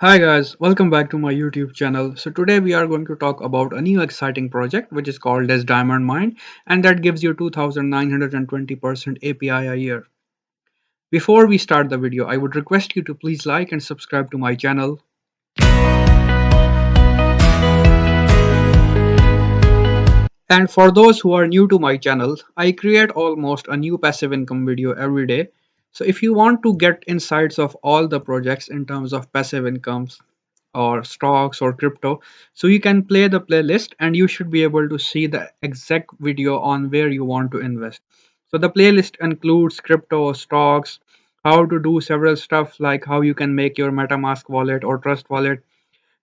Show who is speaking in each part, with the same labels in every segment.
Speaker 1: Hi guys, welcome back to my YouTube channel. So today we are going to talk about a new exciting project which is called as Diamond Mine, and that gives you 2920% API a year. Before we start the video, I would request you to please like and subscribe to my channel. And for those who are new to my channel, I create almost a new passive income video every day. So if you want to get insights of all the projects in terms of passive incomes or stocks or crypto, so you can play the playlist and you should be able to see the exact video on where you want to invest. So the playlist includes crypto, stocks, how to do several stuff like how you can make your MetaMask wallet or Trust wallet,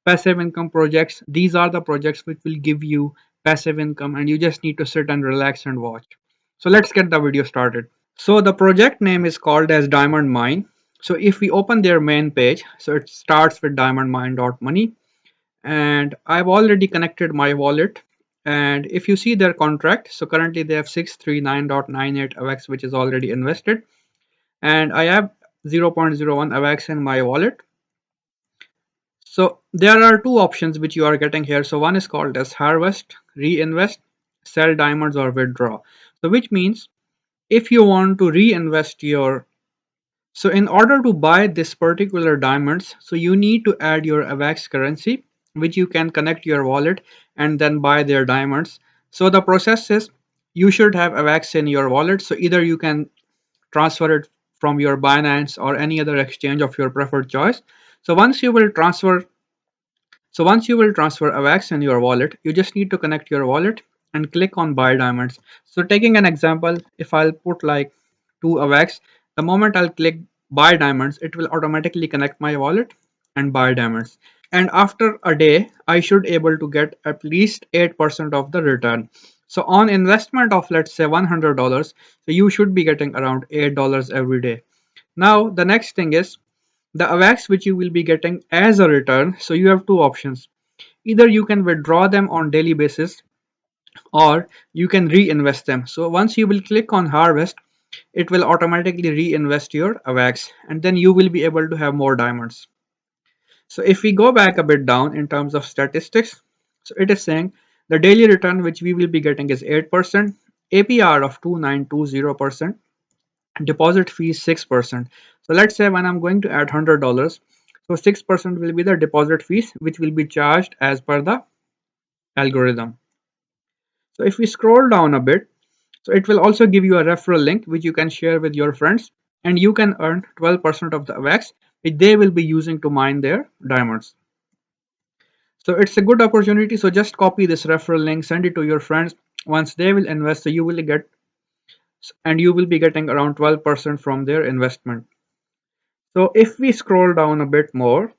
Speaker 1: passive income projects. These are the projects which will give you passive income and you just need to sit and relax and watch. So let's get the video started. So the project name is called as Diamond Mine. So if we open their main page, so it starts with diamondmine.money, and I've already connected my wallet. And if you see their contract, so currently they have 639.98 AVAX which is already invested, and I have 0.01 AVAX in my wallet. So there are two options which you are getting here. So one is called as harvest, reinvest, sell diamonds, or withdraw. So which means if you want to reinvest your, so in order to buy this particular diamonds, so you need to add your AVAX currency, which you can connect to your wallet and then buy their diamonds. So the process is you should have AVAX in your wallet. So either you can transfer it from your Binance or any other exchange of your preferred choice. So once you will transfer AVAX in your wallet, you just need to connect your wallet and click on buy diamonds. So taking an example, if I'll put like 2 AVAX, the moment I'll click buy diamonds, it will automatically connect my wallet and buy diamonds. And after a day, I should able to get at least 8% of the return. So on investment of let's say $100, so you should be getting around $8 every day. Now the next thing is the AVAX which you will be getting as a return. So you have two options. Either you can withdraw them on daily basis or you can reinvest them. So once you will click on harvest, it will automatically reinvest your AVAX and then you will be able to have more diamonds. So if we go back a bit down in terms of statistics, so it is saying the daily return which we will be getting is 8%, APR of 2920%, deposit fee 6%. So let's say when I'm going to add $100, so 6% will be the deposit fees which will be charged as per the algorithm. So if we scroll down a bit, so it will also give you a referral link which you can share with your friends and you can earn 12% of the AVAX which they will be using to mine their diamonds. So it's a good opportunity. So just copy this referral link, send it to your friends. Once they will invest, so you will get and you will be getting around 12% from their investment. So if we scroll down a bit more,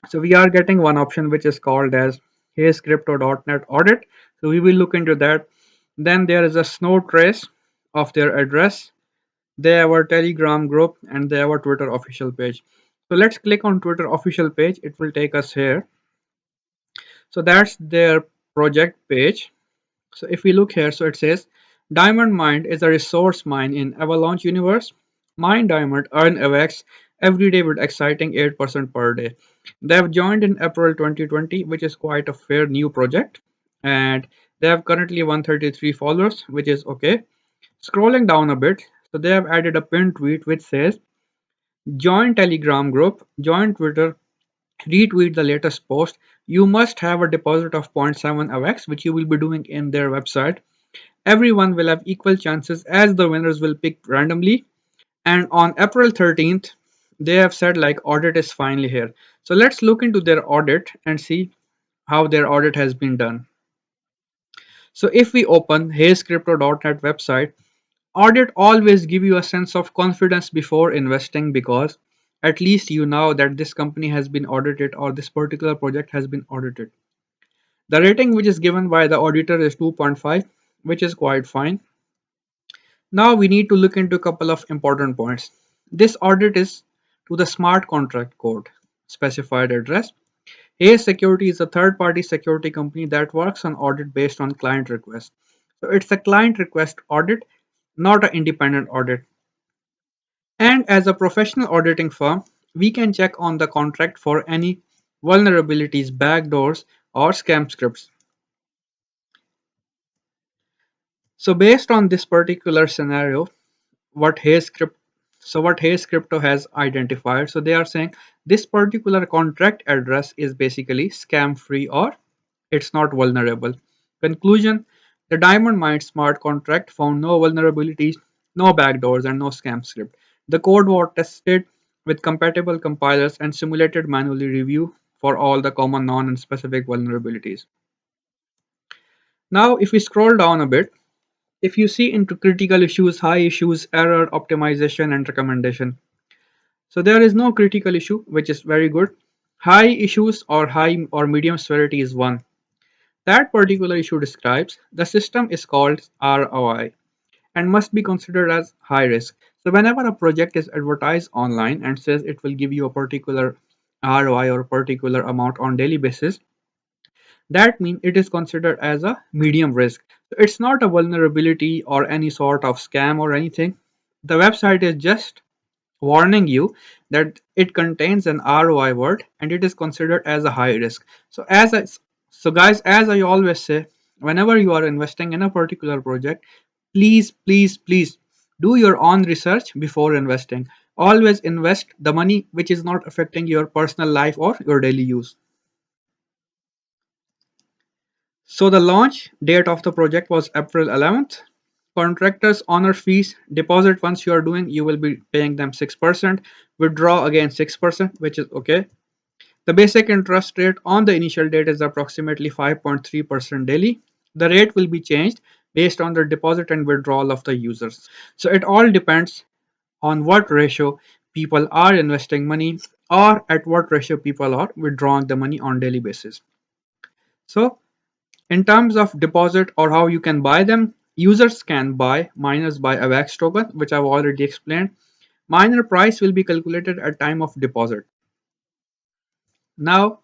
Speaker 1: so we are getting one option which is called as HazeCrypto.net audit. So we will look into that. Then there is a snow trace of their address. They have a Telegram group and they have a Twitter official page. So let's click on Twitter official page. It will take us here. So that's their project page. So if we look here, so it says Diamond Mine is a resource mine in Avalanche universe. Mine Diamond earn AVAX every day with exciting 8% per day. They have joined in April 2020, which is quite a fair new project. And they have currently 133 followers, which is okay. Scrolling down a bit, so they have added a pinned tweet which says join Telegram group, join Twitter, retweet the latest post. You must have a deposit of zero point 0.7 AVAX, which you will be doing in their website. Everyone will have equal chances as the winners will pick randomly. And on April 13th, they have said like audit is finally here. So let's look into their audit and see how their audit has been done. So if we open HazeCrypto.net website, audit always give you a sense of confidence before investing because at least you know that this company has been audited or this particular project has been audited. The rating which is given by the auditor is 2.5, which is quite fine. Now we need to look into a couple of important points. This audit is to the smart contract code specified address. Hays Security is a third-party security company that works on audit based on client request. So it's a client request audit, not an independent audit. And as a professional auditing firm, we can check on the contract for any vulnerabilities, backdoors, or scam scripts. So based on this particular scenario, what Hayes script what Hayes Crypto has identified, so they are saying this particular contract address is basically scam free or it's not vulnerable. Conclusion: the Diamond Mine smart contract found no vulnerabilities, no backdoors, and no scam script. The code was tested with compatible compilers and simulated manually review for all the common non and specific vulnerabilities. Now, if we scroll down a bit, if you see into critical issues, high issues, error, optimization, and recommendation. So there is no critical issue, which is very good. High issues or high or medium severity is one. That particular issue describes the system is called ROI and must be considered as high risk. So whenever a project is advertised online and says it will give you a particular ROI or a particular amount on daily basis, that means it is considered as a medium risk. So it's not a vulnerability or any sort of scam or anything. The website is just warning you that it contains an ROI word and it is considered as a high risk. So guys, as I always say, whenever you are investing in a particular project, please do your own research before investing. Always invest the money which is not affecting your personal life or your daily use. So the launch date of the project was April 11th. Contractors honor fees. Deposit once you are doing, you will be paying them 6%. Withdraw again 6%, which is okay. The basic interest rate on the initial date is approximately 5.3% daily. The rate will be changed based on the deposit and withdrawal of the users. So it all depends on what ratio people are investing money or at what ratio people are withdrawing the money on daily basis. So in terms of deposit or how you can buy them, users can buy miners by AVAX token, which I've already explained. Miner price will be calculated at time of deposit. Now,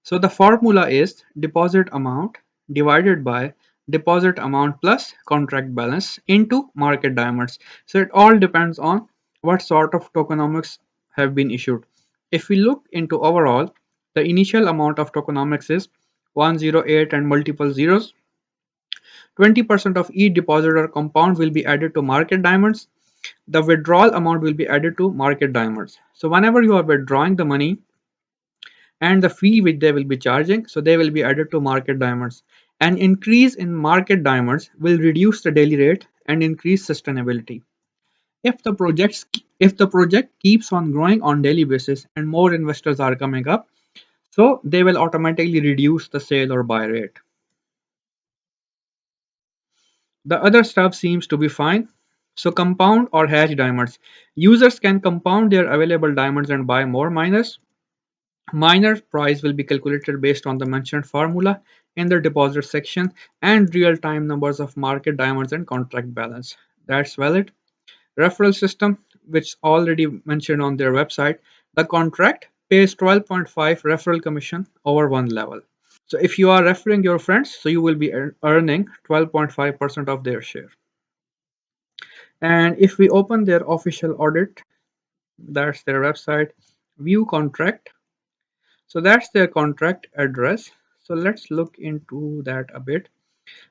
Speaker 1: so the formula is deposit amount divided by deposit amount plus contract balance into market diamonds. So it all depends on what sort of tokenomics have been issued. If we look into overall, the initial amount of tokenomics is 108 and multiple zeros. 20% of each deposit or compound will be added to market diamonds. The withdrawal amount will be added to market diamonds. So whenever you are withdrawing the money and the fee which they will be charging, so they will be added to market diamonds. An increase in market diamonds will reduce the daily rate and increase sustainability. If the project keeps on growing on daily basis and more investors are coming up, so they will automatically reduce the sale or buy rate. The other stuff seems to be fine. So compound or hatch diamonds. Users can compound their available diamonds and buy more miners. Miner price will be calculated based on the mentioned formula in the deposit section and real-time numbers of market diamonds and contract balance. That's valid. Referral system, which already mentioned on their website, the contract pays 12.5 referral commission over one level. So if you are referring your friends, so you will be earning 12.5% of their share. And if we open their official audit, that's their website, view contract. So that's their contract address. So let's look into that a bit.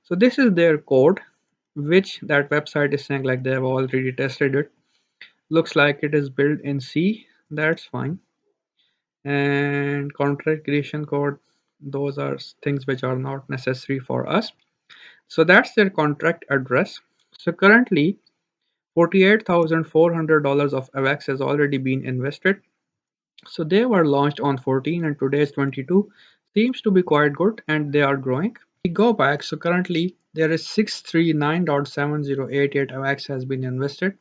Speaker 1: So this is their code, which that website is saying like they have already tested it. Looks like it is built in C. That's fine. And contract creation code, those are things which are not necessary for us. So that's their contract address. So currently $48,400 of AVAX has already been invested. So they were launched on 14 and today is 22. Seems to be quite good and they are growing. We go back, so currently there is 639.7088 AVAX has been invested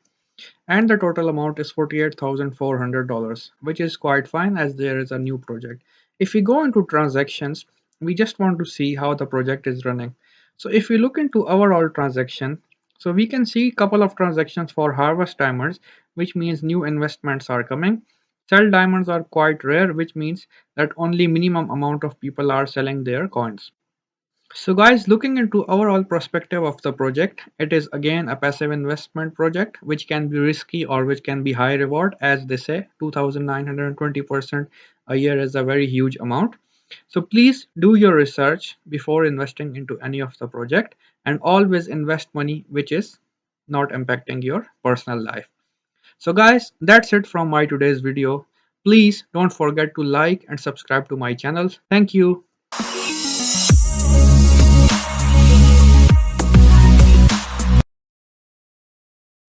Speaker 1: and the total amount is $48,400, which is quite fine as there is a new project. If we go into transactions, we just want to see how the project is running. So if we look into overall transaction, so we can see a couple of transactions for harvest diamonds, which means new investments are coming. Sell diamonds are quite rare, which means that only minimum amount of people are selling their coins. So guys, looking into overall perspective of the project, it is again a passive investment project which can be risky or which can be high reward. As they say, 2,920% a year is a very huge amount. So please do your research before investing into any of the project, and always invest money which is not impacting your personal life. So guys, that's it from my today's video. Please don't forget to like and subscribe to my channel. Thank you.